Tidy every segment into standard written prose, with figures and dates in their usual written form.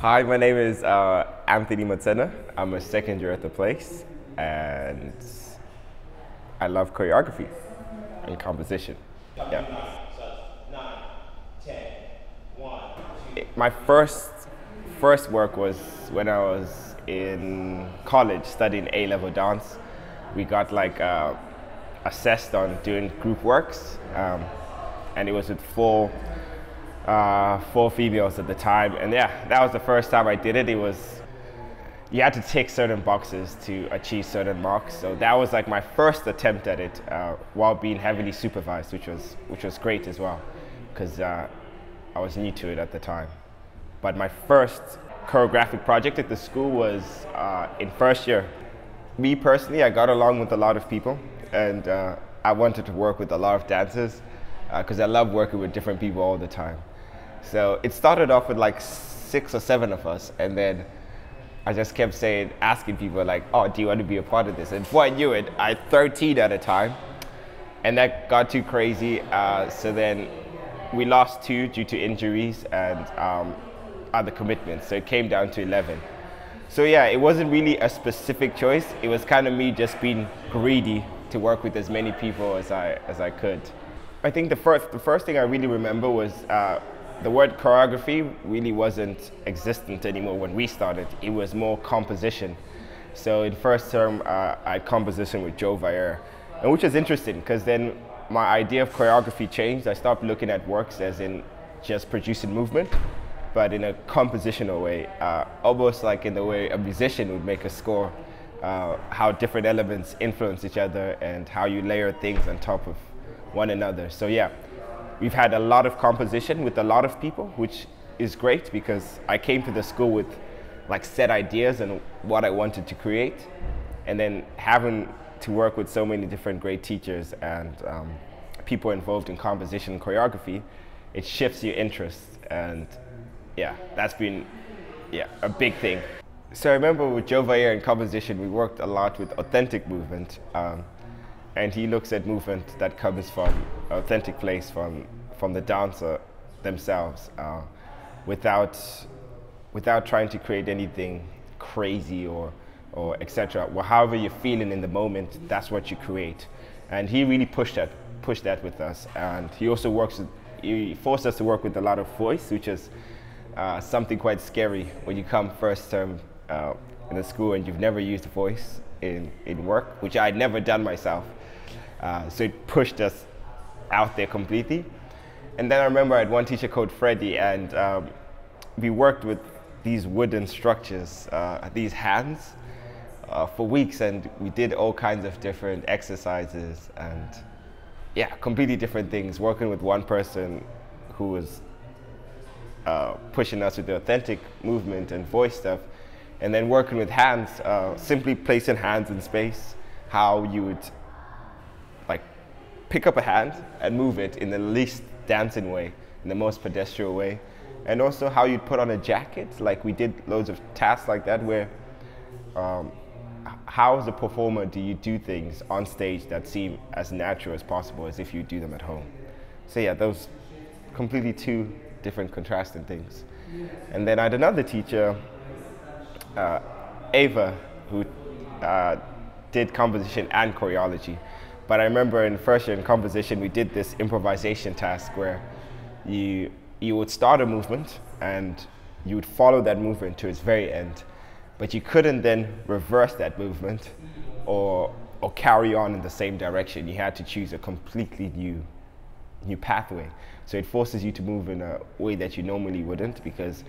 Hi, my name is Anthony Matsena. I'm a second year at the place, and I love choreography and composition. Yeah. My first work was when I was in college studying A-level dance. We got like assessed on doing group works, and it was with four females at the time, and yeah, that was the first time I did it. You had to tick certain boxes to achieve certain marks, so that was like my first attempt at it, while being heavily supervised, which was great as well, because I was new to it at the time. But my first choreographic project at the school was in first year. Me personally, I got along with a lot of people, and I wanted to work with a lot of dancers because I love working with different people all the time. So it started off with like 6 or 7 of us, and then I just kept asking people like, oh, do you want to be a part of this? And before I knew it, I had 13 at a time, and that got too crazy. So then we lost 2 due to injuries and other commitments, so it came down to 11. So yeah, it wasn't really a specific choice. It was kind of me just being greedy to work with as many people as I could. I think the first thing I really remember was the word choreography really wasn't existent anymore when we started. It was more composition. So in first term, I had composition with Joe Vayer, and which was interesting because then my idea of choreography changed. I stopped looking at works as in just producing movement, but in a compositional way, almost like in the way a musician would make a score, how different elements influence each other and how you layer things on top of one another. So yeah, we've had a lot of composition with a lot of people, which is great because I came to the school with like set ideas and what I wanted to create, and then having to work with so many different great teachers and people involved in composition and choreography, it shifts your interests, and yeah, that's been a big thing. So I remember with Joe Vayer in composition, we worked a lot with authentic movement. And he looks at movement that comes from an authentic place, from the dancer themselves, without trying to create anything crazy or etc. Well, however you're feeling in the moment, that's what you create. And he really pushed that with us. And he also he forced us to work with a lot of voice, which is something quite scary when you come first term in a school and you've never used voice in work, which I'd never done myself. So it pushed us out there completely. And then I remember I had one teacher called Freddie, and we worked with these wooden structures, these hands, for weeks, and we did all kinds of different exercises and yeah, completely different things, working with one person who was pushing us with the authentic movement and voice stuff, and then working with hands, simply placing hands in space, how you would like pick up a hand and move it in the least dancing way, in the most pedestrian way, and also how you'd put on a jacket. Like we did loads of tasks like that where how as a performer do you do things on stage that seem as natural as possible as if you do them at home. So yeah, those completely 2 different contrasting things. And then I had another teacher, Ava, who did composition and choreology. But I remember in first year in composition, we did this improvisation task where you would start a movement and you would follow that movement to its very end, but you couldn't then reverse that movement or carry on in the same direction. You had to choose a completely new pathway. So it forces you to move in a way that you normally wouldn't, because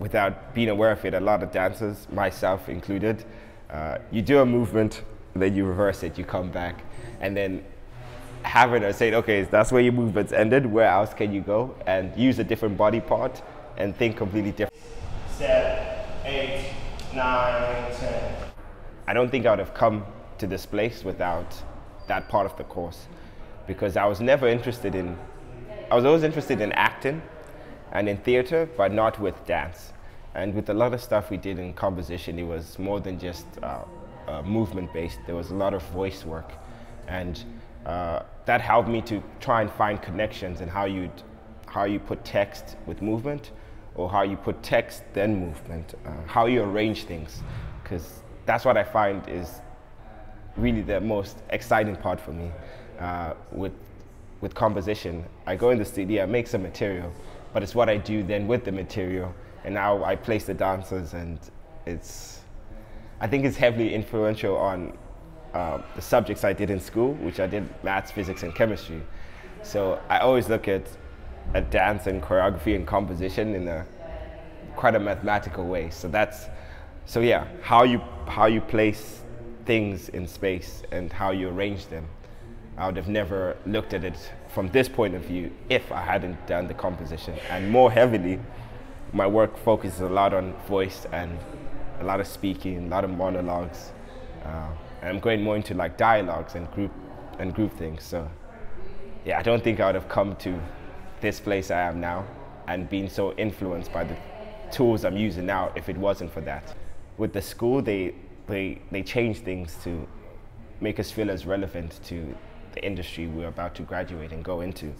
without being aware of it, a lot of dancers, myself included, you do a movement, then you reverse it, you come back, and then having her say, okay, that's where your movement's ended, where else can you go? And use a different body part and think completely different. 7, 8, 9, 10. I don't think I would have come to this place without that part of the course, because I was always interested in acting and in theater, but not with dance. And with a lot of stuff we did in composition, it was more than just movement based. There was a lot of voice work, and that helped me to try and find connections in how you put text with movement, or how you put text, then movement, how you arrange things, because that's what I find is really the most exciting part for me with composition. I go in the studio, I make some material, but it's what I do then with the material, and now I place the dancers, and I think it's heavily influential on the subjects I did in school, which I did maths, physics, and chemistry. So I always look at dance and choreography and composition in quite a mathematical way. So yeah, how you place things in space and how you arrange them. I would have never looked at it from this point of view if I hadn't done the composition. And more heavily, my work focuses a lot on voice and a lot of speaking, a lot of monologues. And I'm going more into like dialogues and group things. So yeah, I don't think I would have come to this place I am now and been so influenced by the tools I'm using now if it wasn't for that. With the school, they change things to make us feel as relevant to the industry we're about to graduate and go into.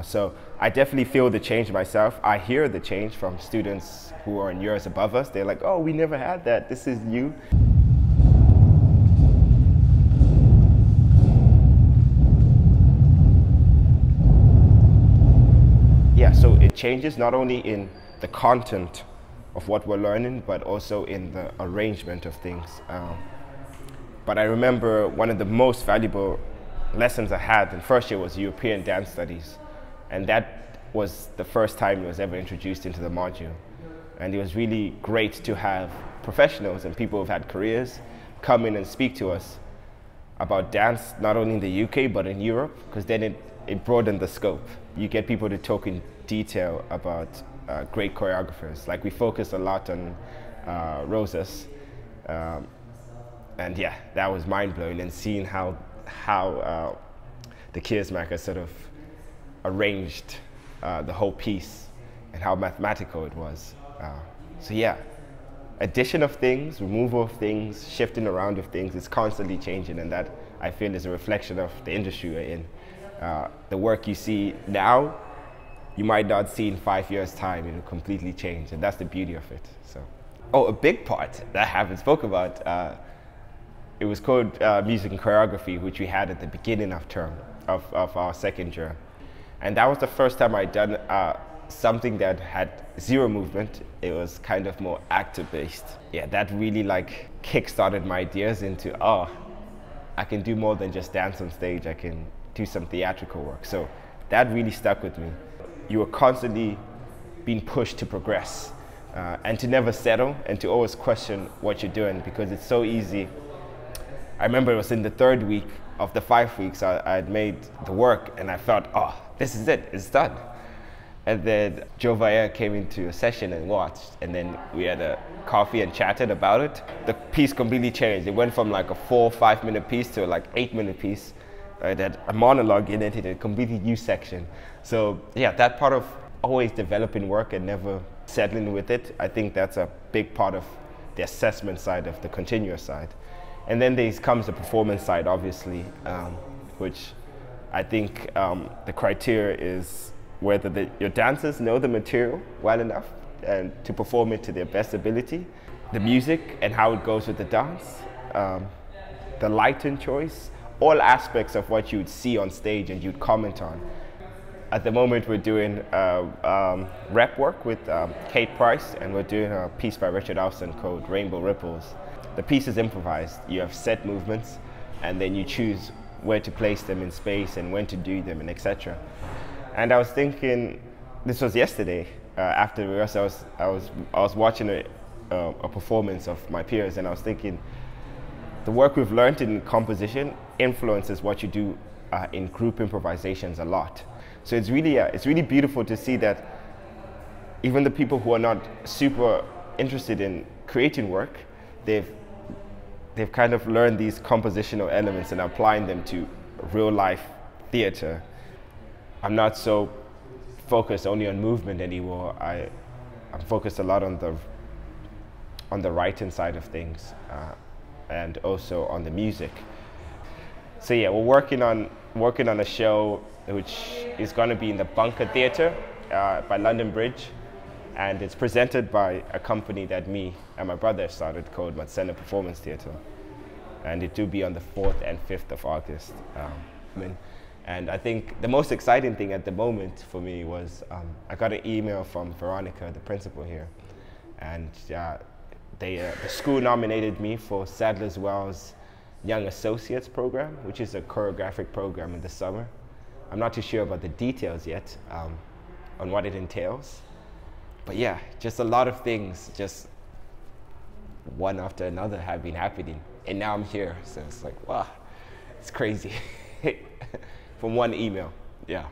So I definitely feel the change myself. I hear the change from students who are in years above us. They're like, oh, we never had that. This is new. Yeah, so it changes not only in the content of what we're learning, but also in the arrangement of things. But I remember one of the most valuable lessons I had in first year was European dance studies. And that was the first time it was ever introduced into the module. And it was really great to have professionals and people who've had careers come in and speak to us about dance, not only in the UK, but in Europe, because then it broadened the scope. You get people to talk in detail about great choreographers. Like we focused a lot on Rosas. And yeah, that was mind-blowing, and seeing how the Keersmaker sort of arranged the whole piece and how mathematical it was. So yeah, addition of things, removal of things, shifting around of things is constantly changing, and that I feel is a reflection of the industry we're in. The work you see now, you might not see in 5 years' time. It'll completely change, and that's the beauty of it. So, oh, a big part that I haven't spoke about, it was called music and choreography, which we had at the beginning of our second year. And that was the first time I'd done something that had zero movement. It was kind of more actor-based. Yeah, that really like kick-started my ideas into, oh, I can do more than just dance on stage. I can do some theatrical work. So that really stuck with me. You were constantly being pushed to progress and to never settle and to always question what you're doing, because it's so easy. I remember it was in the third week of the 5 weeks I had made the work, and I thought, oh, this is it, it's done. And then Joe Valle came into a session and watched, and then we had a coffee and chatted about it. The piece completely changed. It went from like a 4 or 5 minute piece to like 8 minute piece. It had a monologue in it, it had a completely new section. So yeah, that part of always developing work and never settling with it, I think that's a big part of the assessment side of the continuous side. And then there comes the performance side, obviously, which I think the criteria is whether your dancers know the material well enough and to perform it to their best ability, the music and how it goes with the dance, the lighting choice, all aspects of what you'd see on stage and you'd comment on. At the moment, we're doing rep work with Kate Price, and we're doing a piece by Richard Austin called Rainbow Ripples. The piece is improvised. You have set movements, and then you choose where to place them in space and when to do them, and etc. And I was thinking, this was yesterday after the rehearsal. I was watching a performance of my peers, and I was thinking, the work we've learned in composition influences what you do in group improvisations a lot. So it's really beautiful to see that even the people who are not super interested in creating work, they've kind of learned these compositional elements and applying them to real life theater. I'm not so focused only on movement anymore. I'm focused a lot on the writing side of things and also on the music. So yeah, we're working on a show which is going to be in the Bunker Theatre by London Bridge. And it's presented by a company that me and my brother started called Matsena Performance Theatre. And it will be on the 4th and 5th of August. And I think the most exciting thing at the moment for me was I got an email from Veronica, the principal here. And the school nominated me for Sadler's Wells Young Associates program, which is a choreographic program in the summer. I'm not too sure about the details yet on what it entails. But yeah, just a lot of things, just one after another have been happening. And now I'm here, so it's like, wow, it's crazy. From one email, yeah.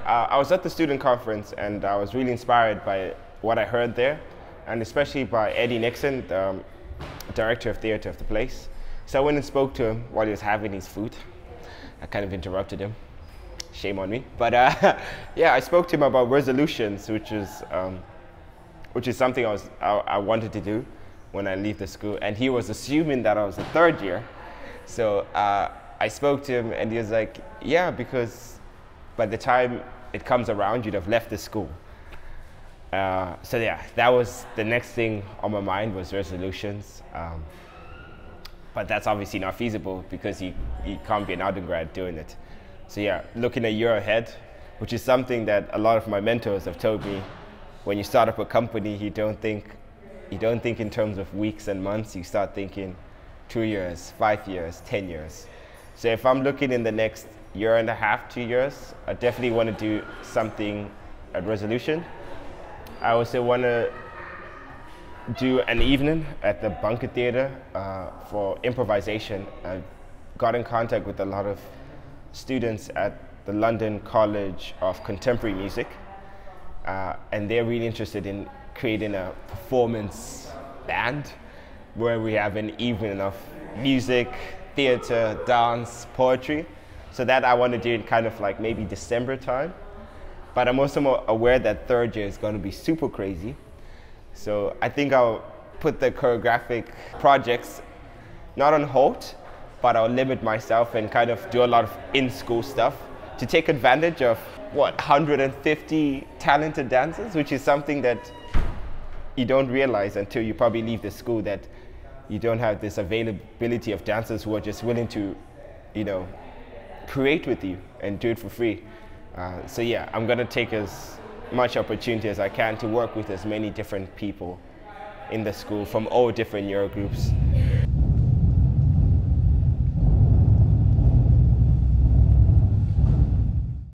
I was at the student conference and I was really inspired by what I heard there, and especially by Eddie Nixon, the director of theater of the place. So I went and spoke to him while he was having his food. I kind of interrupted him. Shame on me. But yeah, I spoke to him about resolutions, which is something I wanted to do when I leave the school. And he was assuming that I was a third year. So I spoke to him and he was like, yeah, because by the time it comes around, you'd have left the school. So yeah, that was the next thing on my mind, was resolutions. But that's obviously not feasible because you can't be an undergrad doing it. So yeah, looking a year ahead, which is something that a lot of my mentors have told me. When you start up a company, you don't think in terms of weeks and months. You start thinking 2 years, 5 years, 10 years. So if I'm looking in the next year and a half, 2 years, I definitely want to do something at Resolution. I also want to do an evening at the Bunker Theatre for improvisation. I got in contact with a lot of students at the London College of Contemporary Music, and they're really interested in creating a performance band where we have an evening of music, theatre, dance, poetry. So that I want to do in kind of like maybe December time. But I'm also more aware that third year is going to be super crazy. So I think I'll put the choreographic projects not on hold, but I'll limit myself and kind of do a lot of in-school stuff to take advantage of, 150 talented dancers, which is something that you don't realize until you probably leave the school, that you don't have this availability of dancers who are just willing to, create with you and do it for free. So yeah, I'm gonna take as much opportunity as I can to work with as many different people in the school from all different Euro groups.